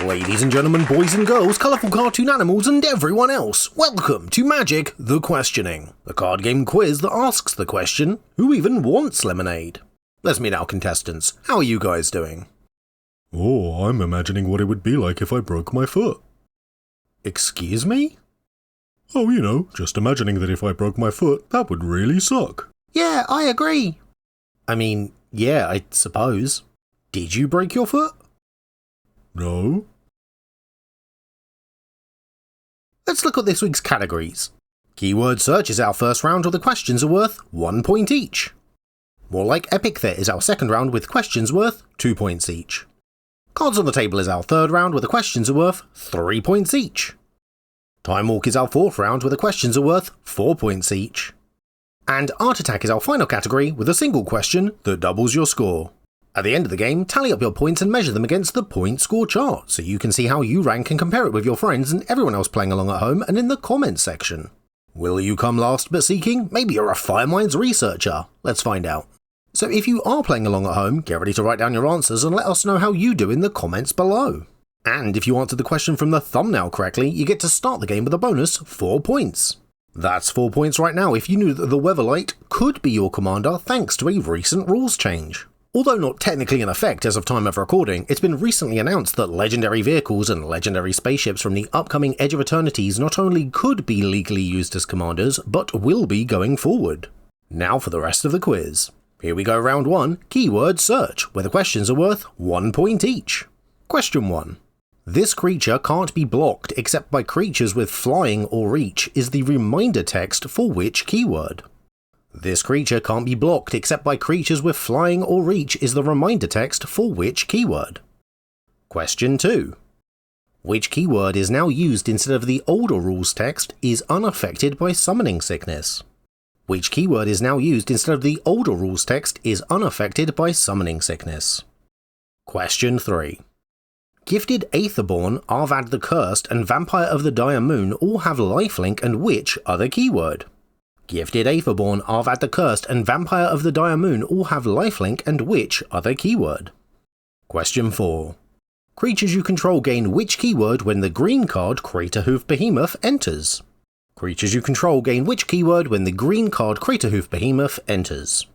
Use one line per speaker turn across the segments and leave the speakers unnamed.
Ladies and gentlemen, boys and girls, colourful cartoon animals and everyone else, welcome to Magic the Questioning, the card game quiz that asks the question, who even wants lemonade? Let's meet our contestants. How are you guys doing?
Oh, I'm imagining what it would be like if I broke my foot.
Excuse me?
Oh, you know, just imagining that if I broke my foot, that would really suck.
Yeah, I agree. I mean, yeah, I suppose. Did you break your foot?
No?
Let's look at this week's categories. Keyword search is our first round where the questions are worth 1 point each. More Like Epic Threat is our second round with questions worth 2 points each. Cards on the Table is our third round where the questions are worth 3 points each. Time Walk is our fourth round where the questions are worth 4 points each. And Art Attack is our final category with a single question that doubles your score. At the end of the game, tally up your points and measure them against the point score chart so you can see how you rank and compare it with your friends and everyone else playing along at home and in the comments section. Will you come last but seeking? Maybe you're a Fireminds researcher. Let's find out. So if you are playing along at home, get ready to write down your answers and let us know how you do in the comments below. And if you answered the question from the thumbnail correctly, you get to start the game with a bonus 4 points. That's 4 points right now if you knew that the Weatherlight could be your commander thanks to a recent rules change. Although not technically in effect as of time of recording, it's been recently announced that legendary vehicles and legendary spaceships from the upcoming Edge of Eternities not only could be legally used as commanders, but will be going forward. Now for the rest of the quiz. Here we go, round 1, keyword search, where the questions are worth 1 point each. Question 1. This creature can't be blocked except by creatures with flying or reach is the reminder text for which keyword? This creature can't be blocked except by creatures with flying or reach is the reminder text for which keyword? Question 2. Which keyword is now used instead of the older rules text is unaffected by summoning sickness? Which keyword is now used instead of the older rules text is unaffected by summoning sickness? Question 3. Gifted Aetherborn, Arvad the Cursed, and Vampire of the Dire Moon all have lifelink and which other keyword? Gifted Aetherborn, Arvad the Cursed, and Vampire of the Dire Moon all have lifelink and which other keyword? Question 4. Creatures you control gain which keyword when the green card Craterhoof Behemoth enters? Creatures you control gain which keyword when the green card Craterhoof Behemoth enters?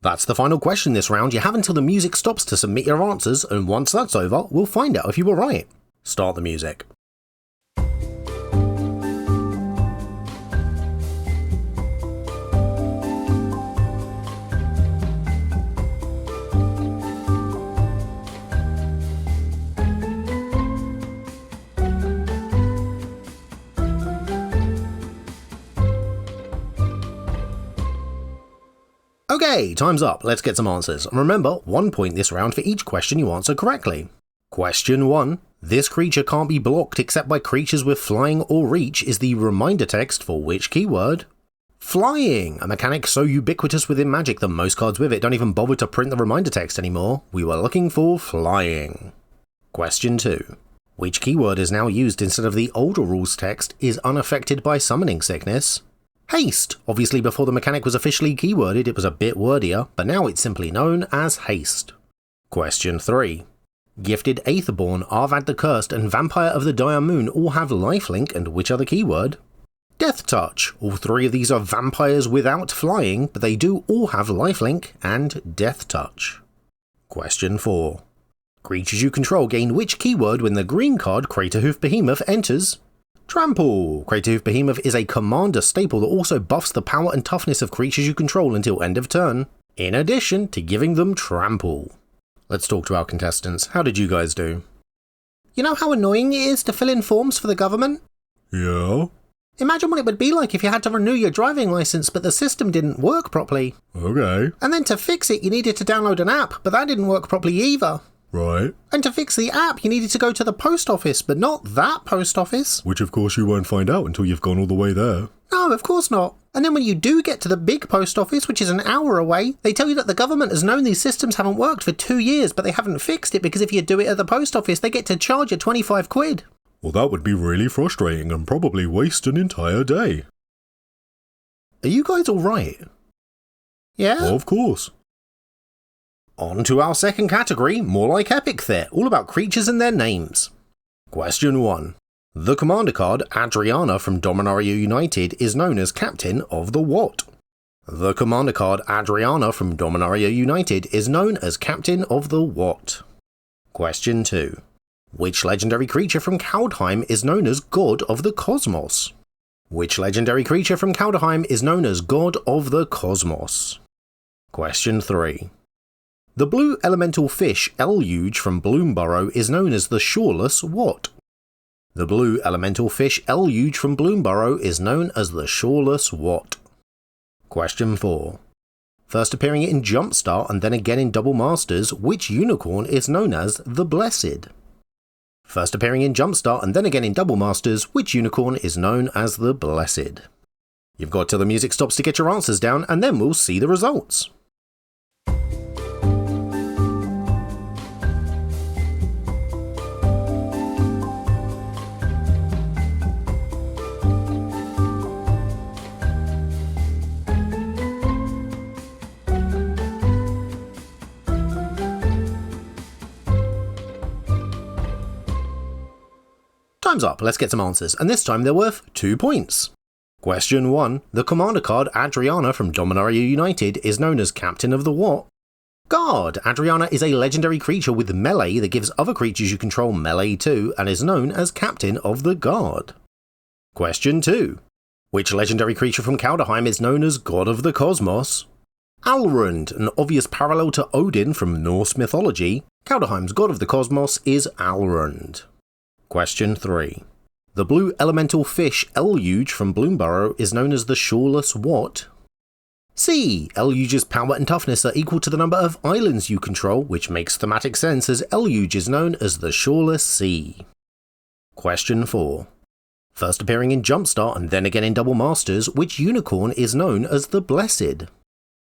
That's the final question this round. You have until the music stops to submit your answers, and once that's over, we'll find out if you were right. Start the music. Okay, time's up. Let's get some answers. Remember, 1 point this round for each question you answer correctly. Question 1. This creature can't be blocked except by creatures with flying or reach is the reminder text for which keyword? Flying! A mechanic so ubiquitous within Magic that most cards with it don't even bother to print the reminder text anymore. We were looking for flying. Question 2. Which keyword is now used instead of the older rules text is unaffected by summoning sickness? Haste! Obviously before the mechanic was officially keyworded it was a bit wordier, but now it's simply known as haste. Question 3. Gifted Aetherborn, Arvad the Cursed, and Vampire of the Dire Moon all have lifelink and which other keyword? Death Touch. All three of these are vampires without flying, but they do all have lifelink and Death Touch. Question 4. Creatures you control gain which keyword when the green card Craterhoof Behemoth enters? Trample! Craterhoof Behemoth is a commander staple that also buffs the power and toughness of creatures you control until end of turn, in addition to giving them trample. Let's talk to our contestants. How did you guys do? You know how annoying it is to fill in forms for the government?
Yeah?
Imagine what it would be like if you had to renew your driving license but the system didn't work properly.
Okay.
And then to fix it you needed to download an app, but that didn't work properly either.
Right.
And to fix the app, you needed to go to the post office, but not that post office.
Which of course you won't find out until you've gone all the way there.
No, of course not. And then when you do get to the big post office, which is an hour away, they tell you that the government has known these systems haven't worked for 2 years, but they haven't fixed it because if you do it at the post office, they get to charge you 25 quid.
Well, that would be really frustrating and probably waste an entire day.
Are you guys alright? Yeah?
Of course.
On to our second category, More Like Epic Threat, all about creatures and their names. Question 1. The commander card Adriana from Dominaria United is known as captain of the what? The commander card Adriana from Dominaria United is known as captain of the what? Question 2. Which legendary creature from Kaldheim is known as god of the cosmos? Which legendary creature from Kaldheim is known as god of the cosmos? Question 3. The blue elemental fish Eluge from Bloomburrow is known as the shoreless what? The blue elemental fish Eluge from Bloomburrow is known as the shoreless what? Question 4. First appearing in Jumpstart and then again in Double Masters, which unicorn is known as the Blessed? First appearing in Jumpstart and then again in Double Masters, which unicorn is known as the Blessed? You've got till the music stops to get your answers down, and then we'll see the results. Time's up, let's get some answers, and this time they're worth 2 points. Question 1. The commander card Adriana from Dominaria United is known as captain of the what? Guard! Adriana is a legendary creature with melee that gives other creatures you control melee too, and is known as captain of the guard. Question 2. Which legendary creature from Kaldheim is known as god of the cosmos? Alrund, an obvious parallel to Odin from Norse mythology. Kaldheim's god of the cosmos is Alrund. Question 3. The blue elemental fish Eluge from Bloomburrow is known as the shoreless what? Sea! Eluge's power and toughness are equal to the number of islands you control, which makes thematic sense as Eluge is known as the shoreless sea. Question 4. First appearing in Jumpstart and then again in Double Masters, which unicorn is known as the Blessed?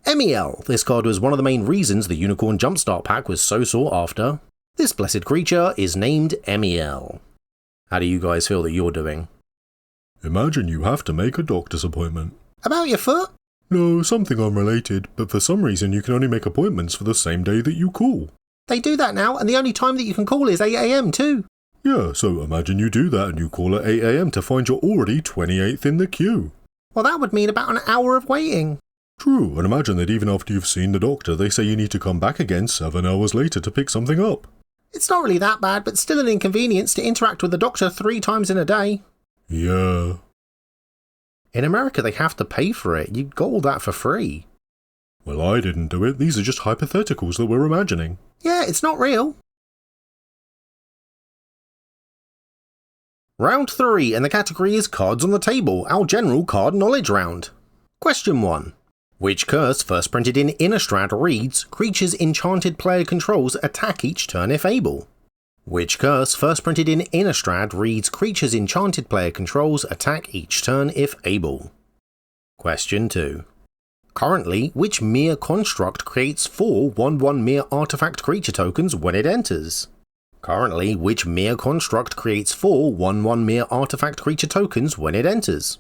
Emiel! This card was one of the main reasons the Unicorn Jumpstart pack was so sought after. This blessed creature is named Emiel. How do you guys feel that you're doing?
Imagine you have to make a doctor's appointment.
About your foot?
No, something unrelated, but for some reason you can only make appointments for the same day that you call.
They do that now, and the only time that you can call is 8 AM too.
Yeah, so imagine you do that and you call at 8 AM to find you're already 28th in the queue.
Well, that would mean about an hour of waiting.
True, and imagine that even after you've seen the doctor, they say you need to come back again 7 hours later to pick something up.
It's not really that bad, but still an inconvenience to interact with the doctor 3 times in a day.
Yeah.
In America, they have to pay for it. You got all that for free.
Well, I didn't do it. These are just hypotheticals that we're imagining.
Yeah, it's not real. Round 3, and the category is Cards on the Table, our general card knowledge round. Question 1. Which curse first printed in Innistrad reads, creatures enchanted player controls attack each turn if able? Which curse first printed in Innistrad reads, creatures enchanted player controls attack each turn if able? Question 2. Currently, which mere construct creates 4 1/1 mere artifact creature tokens when it enters? Currently, which mere construct creates 4 1/1 mere artifact creature tokens when it enters?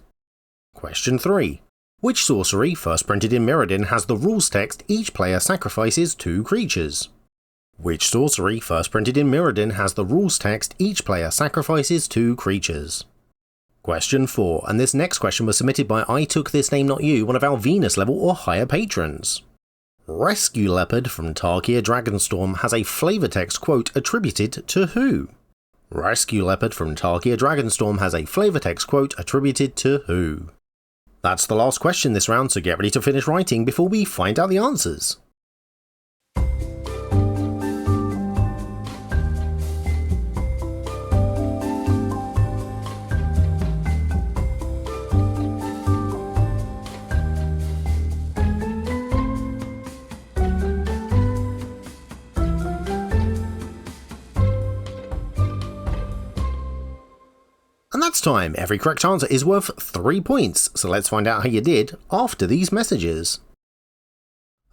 Question 3. Which sorcery, first printed in Mirrodin, has the rules text each player sacrifices 2 creatures? Which sorcery, first printed in Mirrodin, has the rules text each player sacrifices 2 creatures? Question 4, and this next question was submitted by I Took This Name Not You, one of our Venus level or higher patrons. Rescue Leopard from Tarkia Dragonstorm has a flavor text quote attributed to who? Rescue Leopard from Tarkia Dragonstorm has a flavor text quote attributed to who? That's the last question this round, so get ready to finish writing before we find out the answers. And that's time. Every correct answer is worth 3 points, so let's find out how you did after these messages.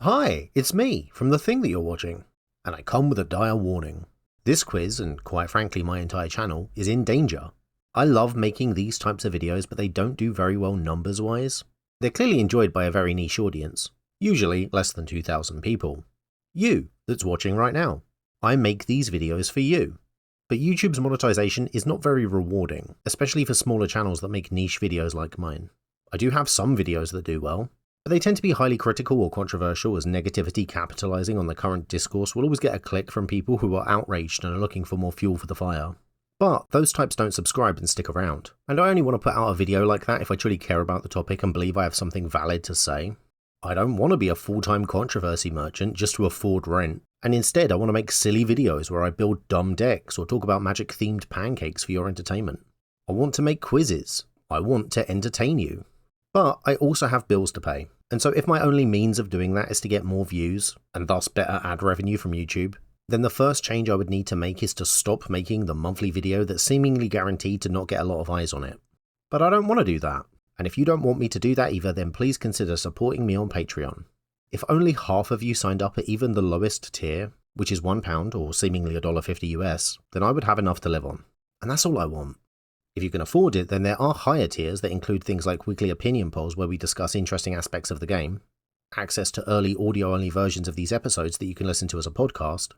Hi, it's me, from the thing that you're watching, and I come with a dire warning. This quiz, and quite frankly my entire channel, is in danger. I love making these types of videos, but they don't do very well numbers wise. They're clearly enjoyed by a very niche audience, usually less than 2,000 people. You, that's watching right now. I make these videos for you. but YouTube's monetization is not very rewarding, especially for smaller channels that make niche videos like mine. I do have some videos that do well, but they tend to be highly critical or controversial, as negativity capitalizing on the current discourse will always get a click from people who are outraged and are looking for more fuel for the fire. But those types don't subscribe and stick around, and I only want to put out a video like that if I truly care about the topic and believe I have something valid to say. I don't want to be a full-time controversy merchant just to afford rent, and instead I want to make silly videos where I build dumb decks or talk about magic-themed pancakes for your entertainment. I want to make quizzes. I want to entertain you. But I also have bills to pay, and so if my only means of doing that is to get more views, and thus better ad revenue from YouTube, then the first change I would need to make is to stop making the monthly video that's seemingly guaranteed to not get a lot of eyes on it. But I don't want to do that, and if you don't want me to do that either, then please consider supporting me on Patreon. If only half of you signed up at even the lowest tier, which is £1 or seemingly $1.50 US, then I would have enough to live on. And that's all I want. If you can afford it, then there are higher tiers that include things like weekly opinion polls where we discuss interesting aspects of the game, access to early audio-only versions of these episodes that you can listen to as a podcast.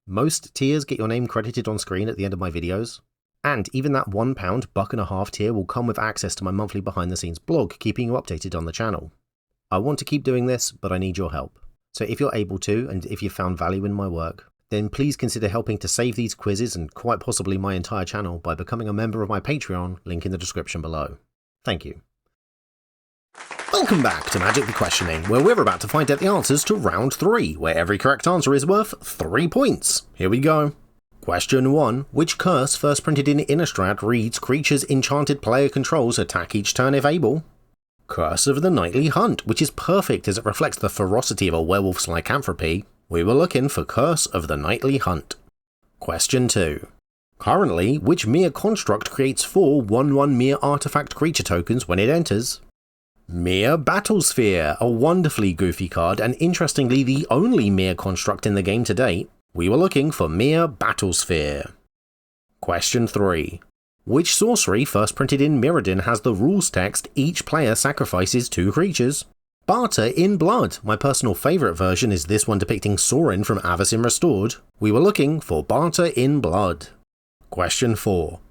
Most tiers get your name credited on screen at the end of my videos, and even that £1 $1.50 tier will come with access to my monthly behind-the-scenes blog, keeping you updated on the channel. I want to keep doing this, but I need your help. So if you're able to, and if you've found value in my work, then please consider helping to save these quizzes and quite possibly my entire channel by becoming a member of my Patreon, link in the description below. Thank you. Welcome back to Magic the Questioning, where we're about to find out the answers to round 3, where every correct answer is worth 3 points. Here we go. Question 1. Which curse first printed in Innistrad reads creatures enchanted player controls attack each turn if able? Curse of the Nightly Hunt, which is perfect as it reflects the ferocity of a werewolf's lycanthropy. We were looking for Curse of the Nightly Hunt. Question 2. Currently, which Mere construct creates 4 1/1 Mere artifact creature tokens when it enters? Mere Battlesphere, a wonderfully goofy card and interestingly the only Mere construct in the game to date. We were looking for Mere Battlesphere. Question 3. Which sorcery first printed in Mirrodin has the rules text each player sacrifices 2 creatures? Barter in Blood. My personal favourite version is this one depicting Sorin from Avacyn Restored. We were looking for Barter in Blood. Question 4.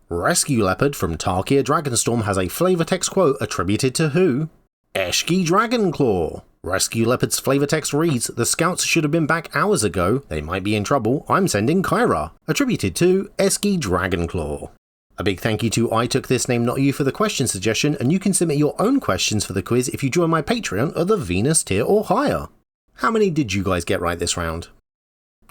Rescue Leopard from Tarkir Dragonstorm has a flavor text quote attributed to who? Eshki Dragonclaw. Rescue Leopard's flavor text reads, "The scouts should have been back hours ago. They might be in trouble. I'm sending Kyra." Attributed to Eshki Dragonclaw. A big thank you to I Took This Name Not You for the question suggestion, and you can submit your own questions for the quiz if you join my Patreon at the Venus tier or higher. How many did you guys get right this round?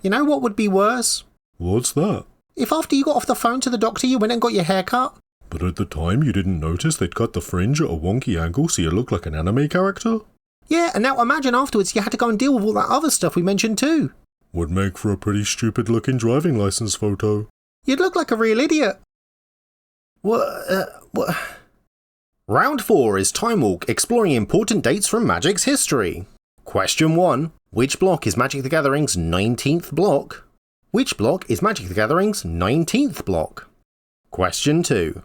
You know what would be worse?
What's that?
If after you got off the phone to the doctor you went and got your hair cut?
But at the time you didn't notice they'd cut the fringe at a wonky angle so you look like an anime character?
Yeah, and now imagine afterwards you had to go and deal with all that other stuff we mentioned too.
Would make for a pretty stupid looking driving license photo.
You'd look like a real idiot. What? Round 4 is Time Walk, exploring important dates from Magic's history. Question 1. Which block is Magic the Gathering's 19th block? Which block is Magic the Gathering's 19th block? Question 2.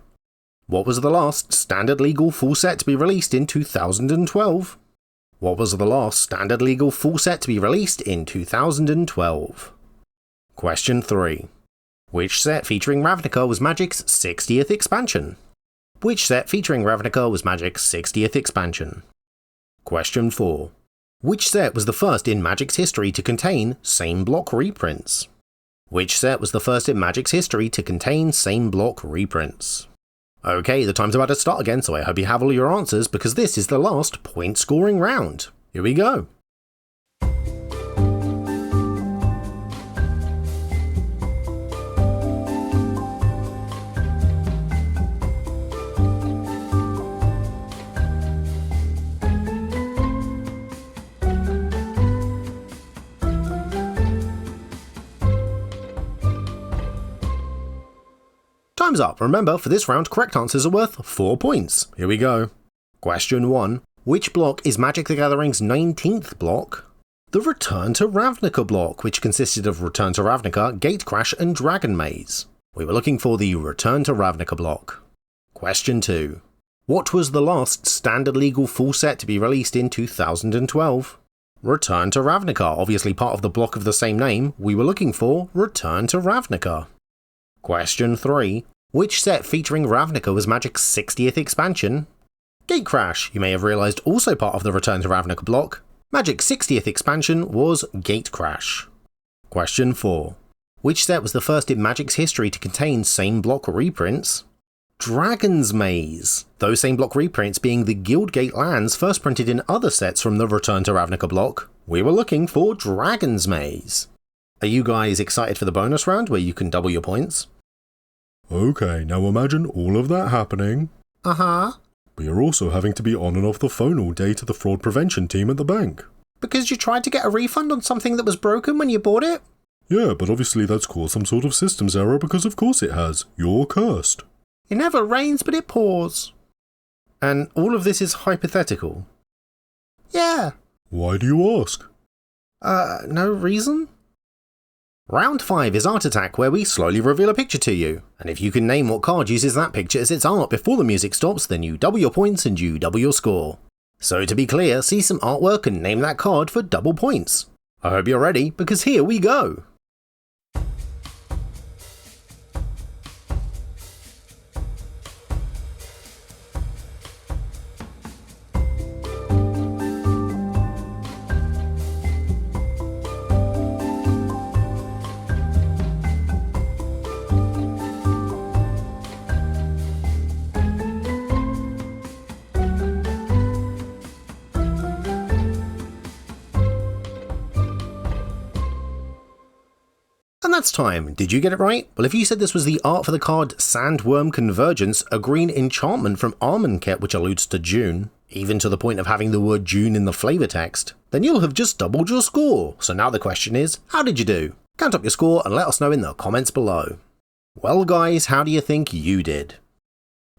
What was the last standard legal full set to be released in 2012? What was the last standard legal full set to be released in 2012? Question 3. Which set featuring Ravnica was Magic's 60th expansion? Which set featuring Ravnica was Magic's 60th expansion? Question 4. Which set was the first in Magic's history to contain same block reprints? Which set was the first in Magic's history to contain same block reprints? Okay, the time's about to start again, so I hope you have all your answers because this is the last point scoring round. Here we go. Time's up. Remember, for this round, correct answers are worth 4 points. Here we go. Question 1. Which block is Magic the Gathering's 19th block? The Return to Ravnica block, which consisted of Return to Ravnica, Gatecrash, and Dragon Maze. We were looking for the Return to Ravnica block. Question 2. What was the last standard legal full set to be released in 2012? Return to Ravnica, obviously part of the block of the same name. We were looking for Return to Ravnica. Question 3. Which set featuring Ravnica was Magic's 60th expansion? Gate Crash, you may have realised also part of the Return to Ravnica block. Magic's 60th expansion was Gate Crash. Question 4. Which set was the first in Magic's history to contain same block reprints? Dragon's Maze, those same block reprints being the Guildgate lands first printed in other sets from the Return to Ravnica block. We were looking for Dragon's Maze. Are you guys excited for the bonus round where you can double your points?
Okay, now imagine all of that happening.
Uh-huh.
But you're also having to be on and off the phone all day to the fraud prevention team at the bank.
Because you tried to get a refund on something that was broken when you bought it?
Yeah, but obviously that's caused some sort of systems error because of course it has. You're cursed.
It never rains but it pours. And all of this is hypothetical? Yeah.
Why do you ask?
No reason? Round 5 is Art Attack, where we slowly reveal a picture to you, and if you can name what card uses that picture as its art before the music stops, then you double your points and you double your score. So to be clear, see some artwork and name that card for double points. I hope you're ready, because here we go! And that's time. Did you get it right? Well, if you said this was the art for the card Sandworm Convergence, a green enchantment from Armenket which alludes to June, even to the point of having the word June in the flavour text, then you'll have just doubled your score. So now the question is, how did you do? Count up your score and let us know in the comments below. Well guys, how do you think you did?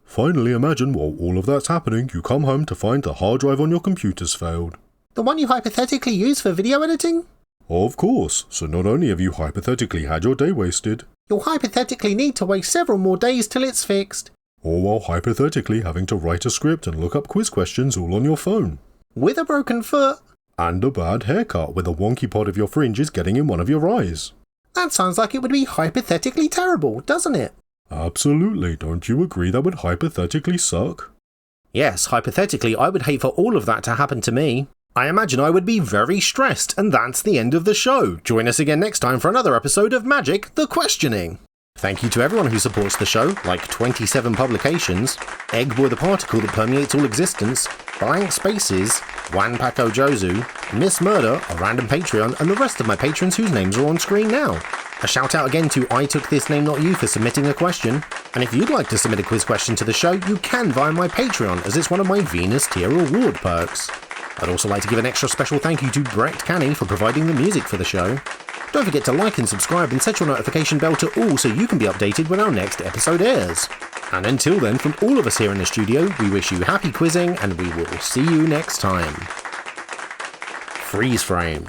Finally, imagine while all of that's happening, you come home to find the hard drive on your computer's failed.
The one you hypothetically use for video editing?
Of course, so not only have you hypothetically had your day wasted,
You'll hypothetically need to wait several more days till it's fixed.
or while hypothetically having to write a script and look up quiz questions all on your phone.
With a broken foot?
And a bad haircut with a wonky part of your fringes getting in one of your eyes.
That sounds like it would be hypothetically terrible, doesn't it?
Absolutely, don't you agree that would hypothetically suck?
Yes, hypothetically I would hate for all of that to happen to me. I imagine I would be very stressed, and that's the end of the show. Join us again next time for another episode of Magic: The Questioning. Thank you to everyone who supports the show, like 27 publications, Eggboy the Particle that permeates all existence, Blank Spaces, Wanpako Jozu, Miss Murder, a random Patreon, and the rest of my patrons whose names are on screen now. A shout out again to I Took This Name Not You for submitting a question, and if you'd like to submit a quiz question to the show, you can via my Patreon, as it's one of my Venus tier reward perks. I'd also like to give an extra special thank you to Brett Canny for providing the music for the show. Don't forget to like and subscribe and set your notification bell to all so you can be updated when our next episode airs. And until then, from all of us here in the studio, we wish you happy quizzing and we will see you next time. Freeze frame.